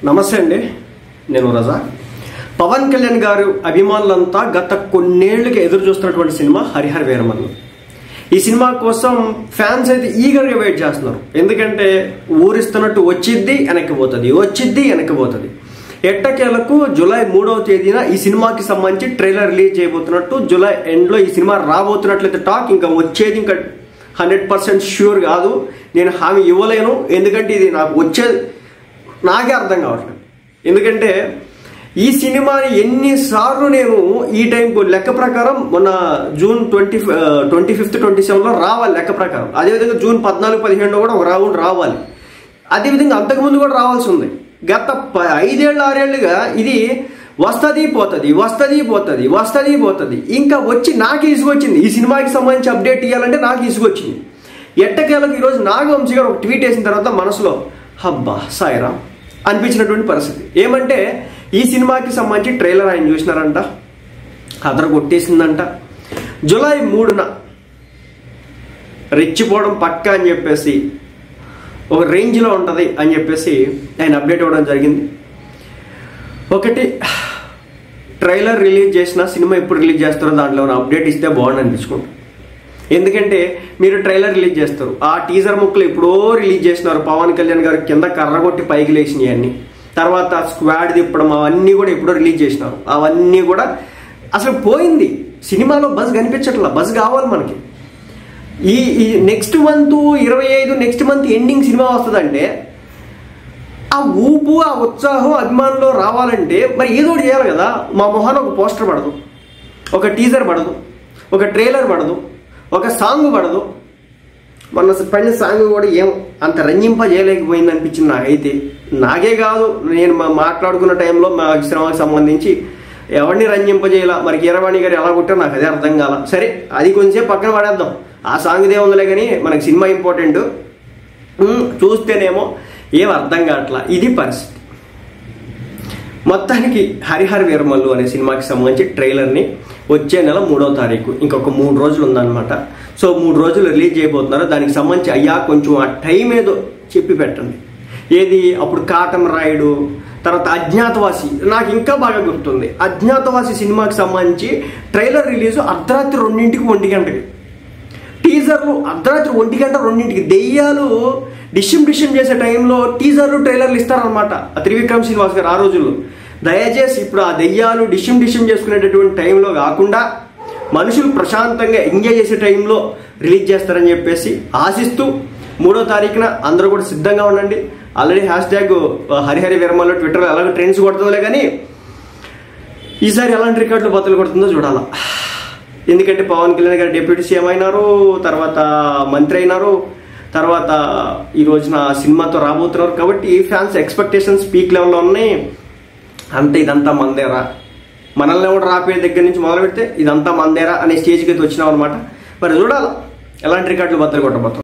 నమస్తే అండి, నేను రజా. పవన్ కళ్యాణ్ గారు అభిమానులంతా గత కొన్నేళ్లుగా ఎదురు చూస్తున్నటువంటి సినిమా హరిహర వీరమల్లు. ఈ సినిమా కోసం ఫ్యాన్స్ అయితే ఈగర్గా వెయిట్ చేస్తున్నారు. ఎందుకంటే ఊరిస్తున్నట్టు వచ్చిద్ది వెనక్కి పోతుంది. ఎట్టకేలకు జూలై 3వ తేదీన ఈ సినిమాకి సంబంధించి ట్రైలర్ రిలీజ్ చేయబోతున్నట్టు, జూలై ఎండ్లో ఈ సినిమా రాబోతున్నట్లయితే టాక్. ఇంకా వచ్చేది ఇంకా 100% ష్యూర్ కాదు, నేను హామీ ఇవ్వలేను. ఎందుకంటే ఇది నాకే అర్థం కావట్లేదు. ఎందుకంటే ఈ సినిమాని ఎన్నిసార్లు నేను ఈ టైంకు లెక్క ప్రకారం మొన్న జూన్ 25th 27లో రావాలి లెక్క ప్రకారం. అదేవిధంగా జూన్ 14, 15 కూడా ఒక రౌండ్ రావాలి. అదేవిధంగా అంతకుముందు కూడా రావాల్సి ఉంది. గత 5-6 ఏళ్ళుగా ఇది వస్తుంది పోతుంది. ఇంకా వచ్చి నాకు ఇసుకొచ్చింది. ఈ సినిమాకి సంబంధించి అప్డేట్ ఇవ్వాలంటే నాకు ఇసుకొచ్చింది. ఎట్టకేలకు ఈరోజు నాగవంశీ గారు ఒక ట్వీట్ వేసిన తర్వాత మనసులో హబ్బా సాయిరామ్ అనిపించినటువంటి పరిస్థితి. ఏమంటే ఈ సినిమాకి సంబంధించి ట్రైలర్ ఆయన చూసినారంట, అదర కొట్టేసిందంట. జూలై 3న రెచ్చిపోవడం పక్కా అని చెప్పేసి, ఒక రేంజ్లో ఉంటుంది అని చెప్పేసి ఆయన అప్డేట్ ఇవ్వడం జరిగింది. ఒకటి, ట్రైలర్ రిలీజ్ చేసిన సినిమా ఎప్పుడు రిలీజ్ చేస్తారో దాంట్లో ఉన్న అప్డేట్ ఇస్తే బాగుంది అనిపించుకుంటాం. ఎందుకంటే మీరు ట్రైలర్ రిలీజ్ చేస్తారు, ఆ టీజర్ ముక్కలు ఎప్పుడో రిలీజ్ చేసినారు. పవన్ కళ్యాణ్ గారు కింద కర్రగొట్టి పైకి లేచినాయి అన్ని, తర్వాత స్క్వాడ్ తిప్పడం అవన్నీ కూడా ఎప్పుడో రిలీజ్ చేసినారు. అవన్నీ కూడా అసలు పోయింది. సినిమాలో బజ్ కనిపించట్లా. బజ్ కావాలి మనకి. ఈ next month 25 next month ending cinema వస్తుందంటే ఆ ఊపు, ఆ ఉత్సాహం అభిమానులు రావాలంటే మరి ఏదో ఒకటి చేయాలి కదా. మా మొహాన ఒక పోస్టర్ పడదు, ఒక టీజర్ పడదు, ఒక ట్రైలర్ పడదు, ఒక సాంగ్ పడదు. మొన్న పడిన సాంగ్ కూడా ఏం అంత రంజింప చేయలేకపోయింది అనిపించింది నాకైతే. నాకే కాదు, నేను మాట్లాడుకున్న టైంలో మా సినిమాకి సంబంధించి ఎవరిని రంజింపజేయాల. మరి కీరవాణి గారు ఎలా కొట్టారో నాకు అదే అర్థం కాల. సరే, అది కొంచెంసేపు పక్కన పడేద్దాం. ఆ సాంగ్ దే ఉందిలే, కానీ మనకి సినిమా ఇంపార్టెంట్. చూస్తేనేమో ఏం అర్థం కావట్లా. ఇది పరిస్థితి. మొత్తానికి హరిహర వీరమల్లు అనే సినిమాకి సంబంధించి ట్రైలర్ని వచ్చే నెల 3వ తారీఖు, ఇంకొక 3 రోజులు ఉందన్నమాట. సో 3 రోజులు రిలీజ్ చేయబోతున్నారు. దానికి సంబంధించి అయ్యా కొంచెం ఆ టైం ఏదో చెప్పి పెట్టండి. ఏది అప్పుడు కాటం రాయుడు, తర్వాత అజ్ఞాతవాసి నాకు ఇంకా బాగా గుర్తుంది. అజ్ఞాతవాసి సినిమాకి సంబంధించి ట్రైలర్ రిలీజు అర్ధరాత్రి 2ంటికి 1 గంటకి, టీజర్లు అర్ధరాత్రి 1 గంట 2ంటికి. దెయ్యాలు డిషిమ్ చేసే టైంలో టీజర్లు ట్రైలర్లు ఇస్తారనమాట త్రివిక్రమ్ శ్రీనివాస్ గారు ఆ రోజుల్లో. దయచేసి ఇప్పుడు ఆ దెయ్యాలు డిషిమ్ చేసుకునేటటువంటి టైంలో కాకుండా మనుషులు ప్రశాంతంగా ఎంజాయ్ చేసే టైంలో రిలీజ్ చేస్తారని చెప్పేసి ఆశిస్తూ 3వ తారీఖున అందరూ కూడా సిద్ధంగా ఉండండి. ఆల్రెడీ హ్యాష్ట్యాగ్ హరిహర వీరమల్లు ట్విట్టర్లో ఎలాగో ట్రెండ్స్ కొడుతుందిలే, కానీ ఈసారి ఎలాంటి రికార్డులు బతులు కొడుతుందో చూడాలా. ఎందుకంటే పవన్ కళ్యాణ్ గారు డిప్యూటీ సీఎం అయినారు, తర్వాత మంత్రి అయినారు, తర్వాత ఈ రోజున సినిమాతో రాబోతున్నారు. కాబట్టి ఫ్యాన్స్ ఎక్స్పెక్టేషన్స్ పీక్ లెవెల్లో ఉన్నాయి. అంతే, ఇదంతా మందేరా, మనల్ని కూడా రాపే దగ్గర నుంచి మొదలు పెడితే ఇదంతా మందేరా అనే స్టేజ్కి అయితే వచ్చినాం అనమాట. మరి చూడాలి ఎలాంటి రికార్డులు బద్దలు కొట్టబోతాం.